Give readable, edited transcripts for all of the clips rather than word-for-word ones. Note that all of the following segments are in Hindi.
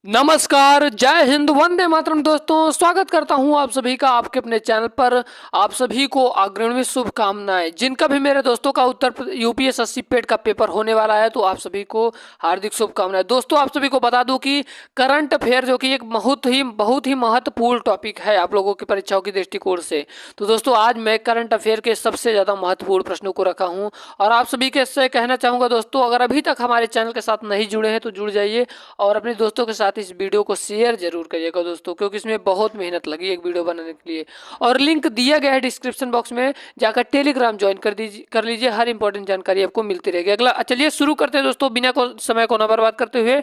नमस्कार, जय हिंद, वंदे मातरम। दोस्तों, स्वागत करता हूं आप सभी का आपके अपने चैनल पर। आप सभी को अग्रिम शुभकामनाएं। जिनका भी मेरे दोस्तों का यूपीएससी पेट का पेपर होने वाला है, तो आप सभी को हार्दिक शुभकामनाएं। दोस्तों, आप सभी को बता दूं कि करंट अफेयर जो कि एक बहुत ही महत्वपूर्ण टॉपिक है आप लोगों की परीक्षाओं की दृष्टिकोण से। तो दोस्तों, आज मैं करंट अफेयर के सबसे ज़्यादा महत्वपूर्ण प्रश्नों को रखा हूँ और आप सभी के से कहना चाहूँगा दोस्तों, अगर अभी तक हमारे चैनल के साथ नहीं जुड़े हैं तो जुड़ जाइए और अपने दोस्तों के साथ इस वीडियो को शेयर जरूर करिएगा दोस्तों, क्योंकि इसमें बहुत मेहनत लगी एक वीडियो बनाने के लिए। और लिंक दिया गया है डिस्क्रिप्शन बॉक्स में, जाकर टेलीग्राम ज्वाइन कर लीजिए। हर इंपॉर्टेंट जानकारी आपको मिलती रहेगी। अगला चलिए शुरू करते हैं दोस्तों, बिना समय को न बर्बाद करते हुए।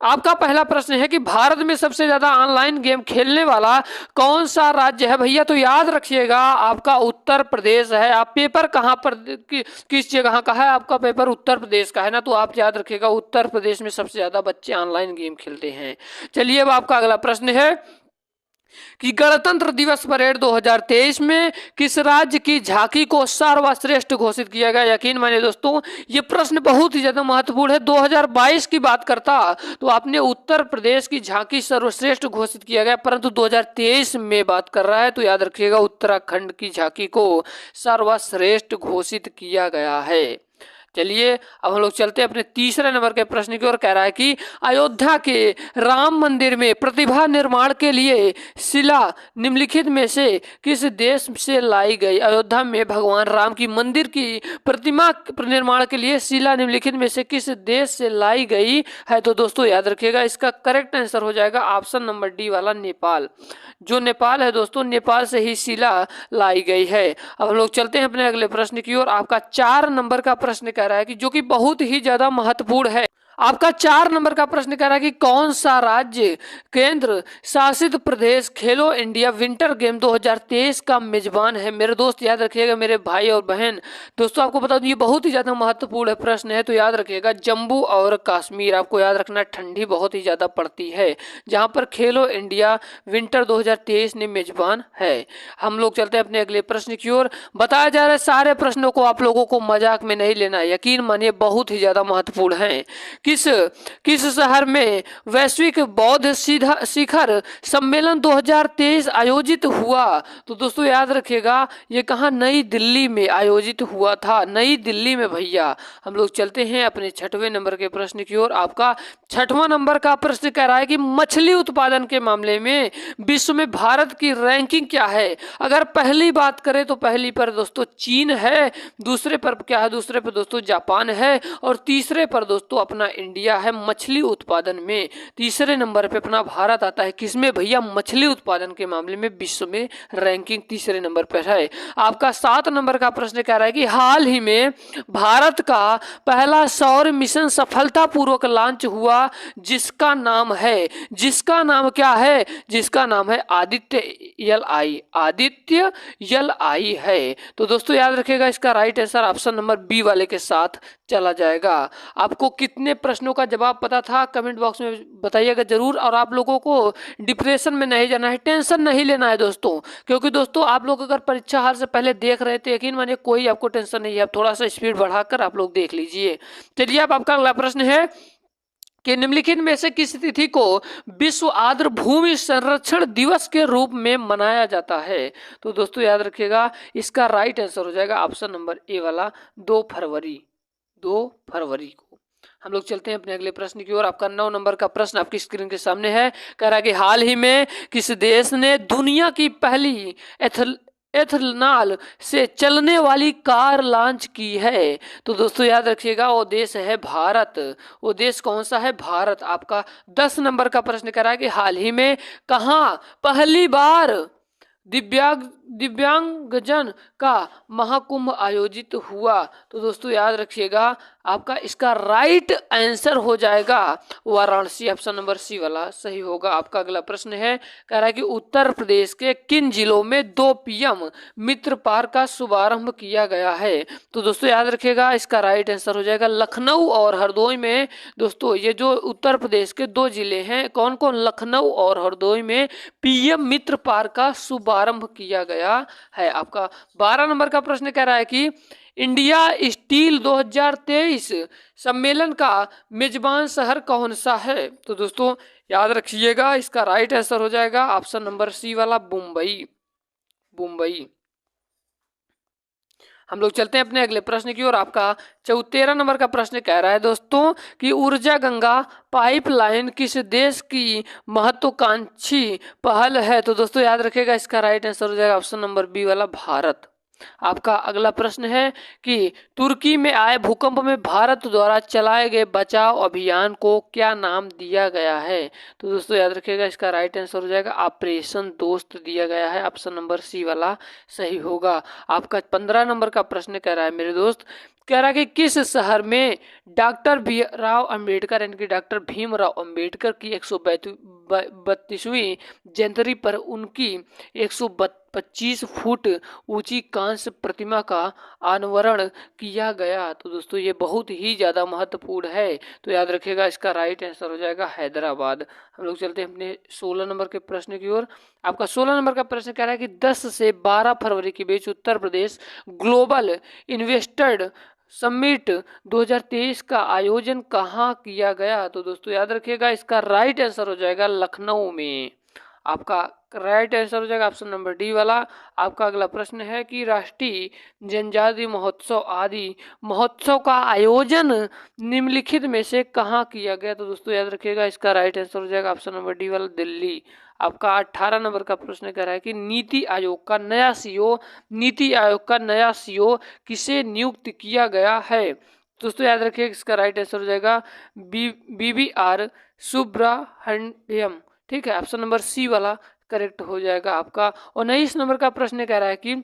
आपका पहला प्रश्न है कि भारत में सबसे ज्यादा ऑनलाइन गेम खेलने वाला कौन सा राज्य है भैया? तो याद रखिएगा, आपका उत्तर प्रदेश है। आप पेपर कहाँ पर किस जगह का है? आपका पेपर उत्तर प्रदेश का है ना, तो आप याद रखिएगा उत्तर प्रदेश में सबसे ज्यादा बच्चे ऑनलाइन गेम खेलते हैं। चलिए, अब आपका अगला प्रश्न है कि गणतंत्र दिवस परेड 2023 में किस राज्य की झांकी को सर्वश्रेष्ठ घोषित किया गया? यकीन मानिए दोस्तों, ये प्रश्न बहुत ही ज्यादा महत्वपूर्ण है। 2022 की बात करता तो आपने उत्तर प्रदेश की झांकी सर्वश्रेष्ठ घोषित किया गया, परंतु 2023 में बात कर रहा है तो याद रखिएगा उत्तराखंड की झांकी को सर्वश्रेष्ठ घोषित किया गया है। चलिए, अब हम लोग चलते हैं अपने तीसरे नंबर के प्रश्न की ओर। कह रहा है कि अयोध्या के राम मंदिर में प्रतिभा निर्माण के लिए शिला निम्नलिखित में से किस देश से लाई गई? अयोध्या में भगवान राम की मंदिर की प्रतिमा निर्माण के लिए शिला निम्नलिखित में से किस देश से लाई गई है? तो दोस्तों याद रखिएगा, इसका करेक्ट आंसर हो जाएगा ऑप्शन नंबर डी वाला, नेपाल। जो नेपाल है दोस्तों, नेपाल से ही शिला लाई गई है। अब हम लोग चलते हैं अपने अगले प्रश्न की ओर। आपका 4 नंबर का प्रश्न कह रहा है कि जो कि बहुत ही ज्यादा महत्वपूर्ण है। आपका 4 नंबर का प्रश्न कह रहा है कि कौन सा राज्य केंद्र शासित प्रदेश खेलो इंडिया विंटर गेम 2023 का मेजबान है? मेरे दोस्त याद रखिएगा, मेरे भाई और बहन, दोस्तों आपको बता दूं ये बहुत ही ज्यादा महत्वपूर्ण प्रश्न है, तो याद रखिएगा जम्मू और कश्मीर। आपको याद रखना, ठंडी बहुत ही ज्यादा पड़ती है जहां पर खेलो इंडिया विंटर 2023 ने मेजबान है। हम लोग चलते हैं अपने अगले प्रश्न की ओर। बताया जा रहा है सारे प्रश्नों को आप लोगों को मजाक में नहीं लेना है, यकीन मानिए बहुत ही ज्यादा महत्वपूर्ण है। किस किस शहर में वैश्विक बौद्ध शिखर सम्मेलन 2023 आयोजित हुआ? तो दोस्तों याद रखिएगा, ये कहाँ? नई दिल्ली में आयोजित हुआ था, नई दिल्ली में भैया। हम लोग चलते हैं अपने 6वें नंबर के प्रश्न की ओर। आपका 6वां नंबर का प्रश्न कह रहा है कि मछली उत्पादन के मामले में विश्व में भारत की रैंकिंग क्या है? अगर पहली बात करें तो पहली पर दोस्तों चीन है, दूसरे पर क्या है? दूसरे पर दोस्तों जापान है और तीसरे पर दोस्तों अपना इंडिया है। मछली उत्पादन में तीसरे नंबर पे अपना भारत आता है। किसमें भैया? मछली उत्पादन के मामले में विश्व में रैंकिंग तीसरे नंबर पर है। आपका 7 नंबर का प्रश्न कह रहा है कि हाल ही में भारत का पहला सौर मिशन सफलतापूर्वक लॉन्च हुआ, जिसका नाम है, जिसका नाम क्या है? जिसका नाम है आदित्य यल आई, आदित्य यल आई है। तो दोस्तों याद रखिएगा, इसका right answer option number B वाले के साथ चला जाएगा। आपको कितने प्रश्नों का जवाब पता था कमेंट बॉक्स में बताइएगा जरूर। और आप लोगों को डिप्रेशन में नहीं जाना है, टेंशन नहीं लेना है दोस्तों, क्योंकि दोस्तों आप लोग अगर परीक्षा हाल से पहले देख रहे थे, यकीन मानिए कोई आपको टेंशन नहीं है। अब थोड़ा सा स्पीड बढ़ाकर आप लोग देख लीजिए। चलिए, अब आपका अगला प्रश्न है कि निम्नलिखित में से किस तिथि को विश्व आर्द्र भूमि संरक्षण दिवस के रूप में मनाया जाता है? तो दोस्तों याद रखिएगा, इसका राइट आंसर हो जाएगा ऑप्शन नंबर ए वाला, 2 फरवरी, 2 फरवरी को। हम लोग चलते हैं अपने अगले प्रश्न की ओर। आपका 9 नंबर का प्रश्न आपकी स्क्रीन के सामने है। कह रहा है कि हाल ही में किस देश ने दुनिया की पहली एथनॉल से चलने वाली कार लॉन्च की है? तो दोस्तों याद रखिएगा, वो देश है भारत। वो देश कौन सा है? भारत। आपका 10 नंबर का प्रश्न कह रहा है कि हाल ही में कहाँ पहली बार दिव्यांगजन का महाकुंभ आयोजित हुआ? तो दोस्तों याद रखिएगा, आपका इसका राइट आंसर हो जाएगा वाराणसी, ऑप्शन नंबर सी वाला सही होगा। आपका अगला प्रश्न है, कह रहा है कि उत्तर प्रदेश के किन जिलों में 2 पीएम मित्र पार्क का शुभारंभ किया गया है? तो दोस्तों याद रखिएगा, इसका राइट आंसर हो जाएगा लखनऊ और हरदोई में। दोस्तों ये जो उत्तर प्रदेश के 2 जिले हैं, कौन कौन? लखनऊ और हरदोई में पीएम मित्र पार्क का शुभारंभ किया गया है। आपका 12 नंबर का प्रश्न कह रहा है कि इंडिया स्टील 2023 सम्मेलन का मेजबान शहर कौन सा है? तो दोस्तों याद रखिएगा, इसका राइट आंसर हो जाएगा ऑप्शन नंबर सी वाला, मुंबई। मुंबई। हम लोग चलते हैं अपने अगले प्रश्न की ओर। आपका 13 नंबर का प्रश्न कह रहा है दोस्तों कि ऊर्जा गंगा पाइपलाइन किस देश की महत्वाकांक्षी पहल है? तो दोस्तों याद रखिएगा, इसका राइट आंसर हो जाएगा ऑप्शन नंबर बी वाला, भारत। आपका अगला प्रश्न है कि तुर्की में आए भूकंप में भारत द्वारा चलाए गए बचाव अभियान को क्या नाम दिया गया है? तो दोस्तों याद रखिएगा, इसका राइट आंसर हो जाएगा ऑपरेशन दोस्त दिया गया है, ऑप्शन नंबर सी वाला सही होगा। आपका 15 नंबर का प्रश्न कह रहा है मेरे दोस्त, कह रहा है कि किस शहर में डॉक्टर भीमराव अंबेडकर यानी कि डॉक्टर भीमराव अंबेडकर की 132वीं जयंती पर उनकी 125 फुट ऊंची कांस्य प्रतिमा का अनावरण किया गया? तो दोस्तों ये बहुत ही ज़्यादा महत्वपूर्ण है, तो याद रखिएगा, इसका राइट आंसर हो जाएगा हैदराबाद। हम लोग चलते हैं अपने 16 नंबर के प्रश्न की ओर। आपका 16 नंबर का प्रश्न कह रहा है कि 10 से 12 फरवरी के बीच Uttar Pradesh global investor summit 2023 का आयोजन कहाँ किया गया? तो दोस्तों याद रखिएगा, इसका राइट आंसर हो जाएगा लखनऊ में। आपका राइट आंसर हो जाएगा ऑप्शन नंबर डी वाला। आपका अगला प्रश्न है कि राष्ट्रीय जनजाति महोत्सव आदि महोत्सव का आयोजन निम्नलिखित में से कहाँ किया गया? तो दोस्तों याद रखिएगा, इसका राइट आंसर हो जाएगा ऑप्शन नंबर डी वाला, दिल्ली। आपका 18 नंबर का प्रश्न कह रहा है कि नीति आयोग का नया सीईओ किसे नियुक्त किया गया है? दोस्तों याद रखिए, इसका राइट आंसर हो जाएगा BVR सुब्रह्मण्यम। ठीक है, ऑप्शन नंबर सी वाला करेक्ट हो जाएगा आपका। 19 नंबर का प्रश्न कह रहा है कि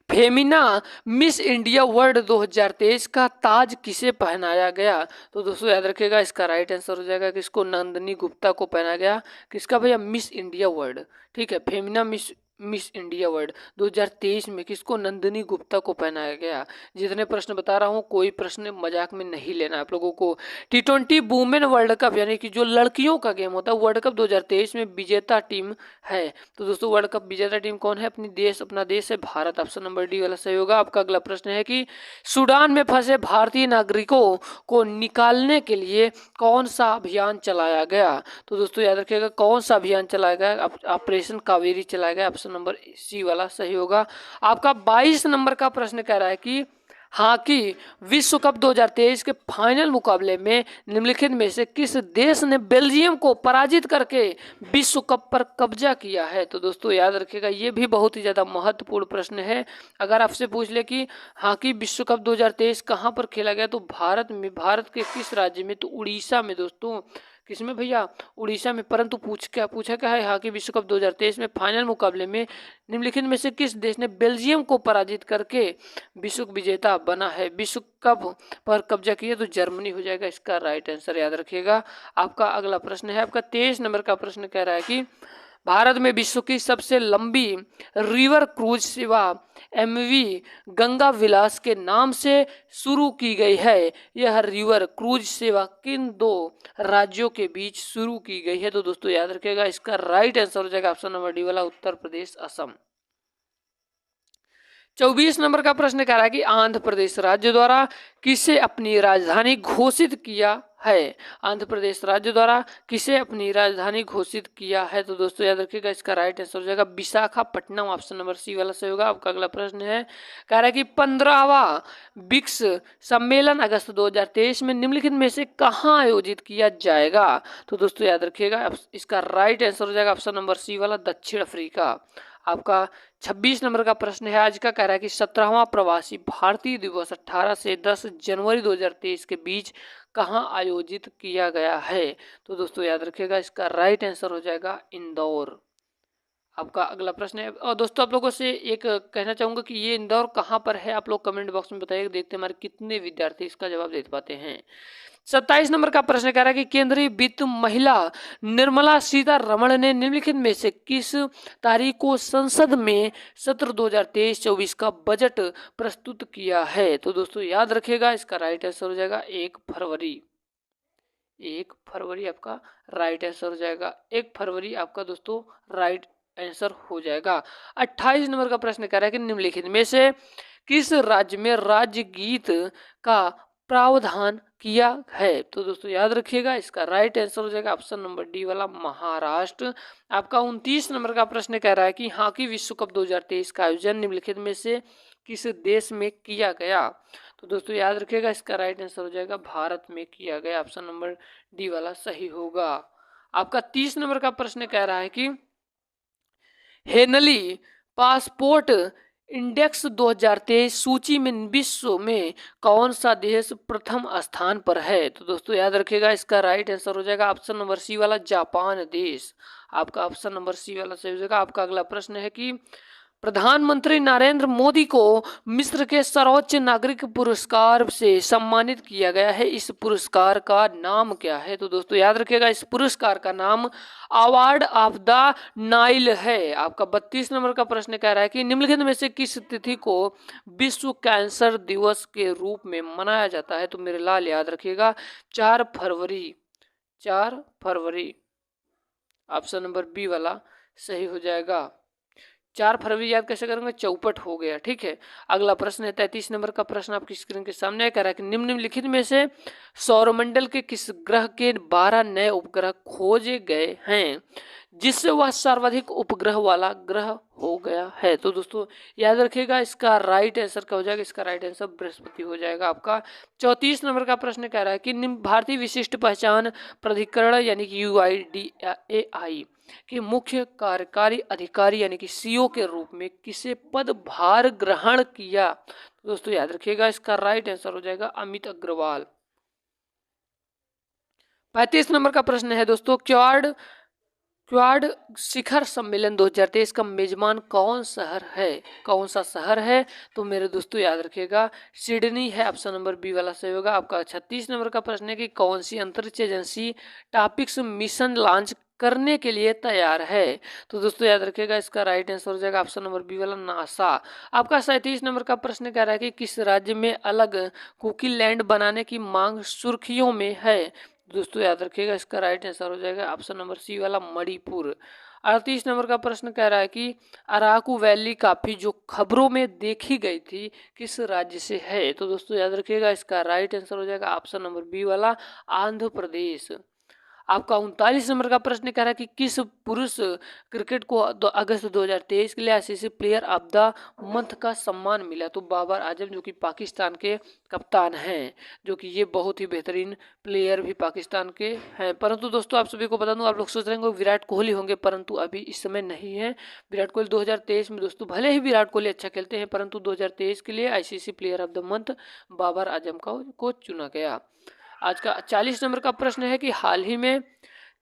फेमिना मिस इंडिया वर्ल्ड 2023 का ताज किसे पहनाया गया? तो दोस्तों याद रखिएगा, इसका राइट आंसर हो जाएगा किसको, नंदिनी गुप्ता को पहनाया गया। किसका भैया, मिस इंडिया वर्ल्ड। ठीक है, फेमिना मिस इंडिया वर्ल्ड 2023 में किसको, नंदिनी गुप्ता को पहनाया गया। जितने प्रश्न बता रहा हूँ कोई प्रश्न मजाक में नहीं लेना आप लोगों को। T20 वुमेन वर्ल्ड कप यानी कि जो लड़कियों का गेम होता है वर्ल्ड कप 2023 में विजेता टीम है। तो दोस्तों वर्ल्ड कप विजेता टीम कौन है? अपना देश है भारत, ऑप्शन नंबर डी वाला सही होगा। आपका अगला प्रश्न है कि सूडान में फंसे भारतीय नागरिकों को निकालने के लिए कौन सा अभियान चलाया गया? तो दोस्तों याद रखिएगा, कौन सा अभियान चलाया गया? ऑपरेशन कावेरी चलाया गया, ऑप्शन नंबर सी वाला सही होगा। आपका 22 नंबर का प्रश्न कह रहा है कि हॉकी विश्व कप 2023 के फाइनल मुकाबले में निम्नलिखित में से किस देश ने बेल्जियम को पराजित करके विश्व कप पर कब्जा किया है? तो दोस्तों याद रखिएगा, ये भी बहुत ही ज़्यादा महत्वपूर्ण प्रश्न है। अगर आपसे पूछ ले कि हॉकी विश्व कप 2023 कहाँ पर खेला गया, तो भारत के किस राज्य में? तो उड़ीसा में दोस्तों। किसमें भैया? उड़ीसा में। परंतु पूछा क्या है, हॉकी विश्व कप 2023 में फाइनल मुकाबले में निम्नलिखित में से किस देश ने बेल्जियम को पराजित करके विश्व विजेता बना है, विश्व कप पर कब्जा किया? तो जर्मनी हो जाएगा इसका राइट आंसर, याद रखिएगा। आपका अगला प्रश्न है, आपका 23 नंबर का प्रश्न कह रहा है कि भारत में विश्व की सबसे लंबी रिवर क्रूज सेवा MV गंगा विलास के नाम से शुरू की गई है। यह रिवर क्रूज सेवा किन 2 राज्यों के बीच शुरू की गई है? तो दोस्तों याद रखिएगा, इसका राइट आंसर हो जाएगा ऑप्शन नंबर डी वाला, उत्तर प्रदेश असम। 24 नंबर का प्रश्न कह रहा है कि आंध्र प्रदेश राज्य द्वारा किसे अपनी राजधानी घोषित किया है? आंध्र प्रदेश राज्य द्वारा किसे अपनी राजधानी घोषित किया है? तो दोस्तों याद रखिएगा, इसका राइट आंसर हो जाएगा विशाखापट्टनम, ऑप्शन नंबर सी वाला सही होगा। आपका अगला प्रश्न है, कह रहा है कि 15वां ब्रिक्स सम्मेलन अगस्त 2023 में निम्नलिखित में से कहाँ आयोजित किया जाएगा? तो दोस्तों याद रखिएगा, इसका राइट आंसर हो जाएगा ऑप्शन नंबर सी वाला, दक्षिण अफ्रीका। आपका 26 नंबर का प्रश्न है आज का, कह रहा है कि 17वां प्रवासी भारतीय दिवस 18 से 10 जनवरी 2023 के बीच कहाँ आयोजित किया गया है? तो दोस्तों याद रखिएगा, इसका राइट आंसर हो जाएगा इंदौर। आपका अगला प्रश्न है, और दोस्तों आप लोगों से एक कहना चाहूँगा कि ये इंदौर कहाँ पर है, आप लोग कमेंट बॉक्स में बताइए, देखते हैं हमारे कितने विद्यार्थी इसका जवाब दे पाते हैं। 27 नंबर का प्रश्न कह रहा है कि केंद्रीय वित्त महिला निर्मला सीतारमण ने निम्नलिखित में से किस तारीख को संसद में सत्र 2023-24 का बजट प्रस्तुत किया है? तो दोस्तों याद रखिएगा, इसका राइट आंसर हो जाएगा 1 फरवरी। 1 फरवरी आपका राइट आंसर हो जाएगा, 1 फरवरी आपका दोस्तों राइट आंसर हो जाएगा। 28 नंबर का प्रश्न कह रहा है कि निम्नलिखित में से किस राज्य में राज्य गीत का प्रावधान किया है? तो दोस्तों याद रखिएगा, इसका राइट आंसर हो जाएगा ऑप्शन नंबर डी वाला महाराष्ट्र। आपका 29 नंबर का प्रश्न कह रहा है कि हॉकी विश्व कप 2023 का आयोजन निम्नलिखित में से किस देश में किया गया? तो दोस्तों याद रखिएगा, इसका राइट आंसर हो जाएगा भारत में किया गया। ऑप्शन नंबर डी वाला सही होगा। आपका 30 नंबर का प्रश्न कह रहा है कि हेनली पासपोर्ट इंडेक्स 2023 सूची में विश्व में कौन सा देश प्रथम स्थान पर है? तो दोस्तों याद रखिएगा, इसका राइट आंसर हो जाएगा ऑप्शन नंबर सी वाला जापान देश। आपका ऑप्शन नंबर सी वाला सही हो जाएगा। आपका अगला प्रश्न है कि प्रधानमंत्री नरेंद्र मोदी को मिस्र के सर्वोच्च नागरिक पुरस्कार से सम्मानित किया गया है। इस पुरस्कार का नाम क्या है? तो दोस्तों याद रखिएगा, इस पुरस्कार का नाम अवार्ड ऑफ द नाइल है। आपका 32 नंबर का प्रश्न कह रहा है कि निम्नलिखित में से किस तिथि को विश्व कैंसर दिवस के रूप में मनाया जाता है? तो मेरे लाल याद रखिएगा, 4 फरवरी। 4 फरवरी ऑप्शन नंबर बी वाला सही हो जाएगा। 4 फरवरी याद कैसे करेंगे? चौपट हो गया। ठीक है, अगला प्रश्न है 33 नंबर का प्रश्न आपकी स्क्रीन के सामने कह रहा है कि निम्नलिखित में से सौरमंडल के किस ग्रह के 12 नए उपग्रह खोजे गए हैं जिससे वह सर्वाधिक उपग्रह वाला ग्रह हो गया है? तो दोस्तों याद रखिएगा, इसका राइट आंसर क्या हो जाएगा? इसका राइट आंसर बृहस्पति हो जाएगा। आपका 34 नंबर का प्रश्न कह रहा है कि भारतीय विशिष्ट पहचान प्राधिकरण यानी कि UIDAI के मुख्य कार्यकारी अधिकारी यानी कि CEO के रूप में किसे पदभार ग्रहण किया? तो दोस्तों याद रखिएगा, इसका राइट आंसर हो जाएगा अमित अग्रवाल। 35 नंबर का प्रश्न है दोस्तों, क्वाड शिखर सम्मेलन 2023 का मेजबान कौन सा शहर है? तो मेरे दोस्तों याद रखिएगा, सिडनी है। ऑप्शन नंबर बी वाला सही होगा। आपका 36 नंबर का प्रश्न है कि कौन सी अंतरिक्ष एजेंसी टॉपिक्स मिशन लॉन्च करने के लिए तैयार है? तो दोस्तों याद रखिएगा, इसका राइट आंसर हो जाएगा ऑप्शन नंबर बी वाला नासा। आपका 37 नंबर का प्रश्न कह रहा है कि किस राज्य में अलग कुकी लैंड बनाने की मांग सुर्खियों में है? दोस्तों याद रखिएगा, इसका राइट आंसर हो जाएगा ऑप्शन नंबर सी वाला मणिपुर। 38 नंबर का प्रश्न कह रहा है कि अराकू वैली कॉफी जो खबरों में देखी गई थी किस राज्य से है? तो दोस्तों याद रखिएगा, इसका राइट आंसर हो जाएगा ऑप्शन नंबर बी वाला आंध्र प्रदेश। आपका 39 नंबर का प्रश्न कह रहा है कि किस पुरुष क्रिकेट को अगस्त 2023 के लिए ICC player of the month का सम्मान मिला? तो बाबर आजम, जो कि पाकिस्तान के कप्तान हैं, जो कि ये बहुत ही बेहतरीन प्लेयर भी पाकिस्तान के हैं। परंतु दोस्तों आप सभी को बता दूं, आप लोग सोच रहे होंगे विराट कोहली होंगे, परंतु अभी इस समय नहीं है। विराट कोहली 2023 में दोस्तों, भले ही विराट कोहली अच्छा खेलते हैं, परंतु 2023 के लिए ICC player of the month Babar Azam को चुना गया। आज का 40 नंबर का प्रश्न है कि हाल ही में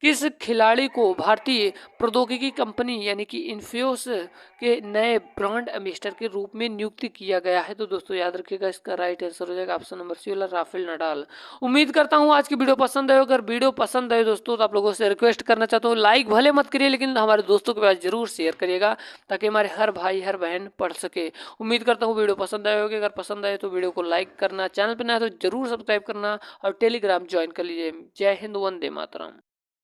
किस खिलाड़ी को भारतीय प्रौद्योगिकी कंपनी यानी कि इन्फोसिस के नए ब्रांड एम्बेसडर के रूप में नियुक्त किया गया है? तो दोस्तों याद रखिएगा, इसका राइट आंसर हो जाएगा ऑप्शन नंबर सी वाला राफेल नडाल। उम्मीद करता हूं आज की वीडियो पसंद आए। अगर वीडियो पसंद आए दोस्तों तो आप लोगों से रिक्वेस्ट करना चाहता हूँ, लाइक भले मत करिए लेकिन हमारे दोस्तों के पास जरूर शेयर करिएगा ताकि हमारे हर भाई हर बहन पढ़ सके। उम्मीद करता हूँ वीडियो पसंद आए होगी। अगर पसंद आए तो वीडियो को लाइक करना, चैनल पर नया तो जरूर सब्सक्राइब करना और टेलीग्राम ज्वाइन कर लीजिए। जय हिंद, वंदे मातरम।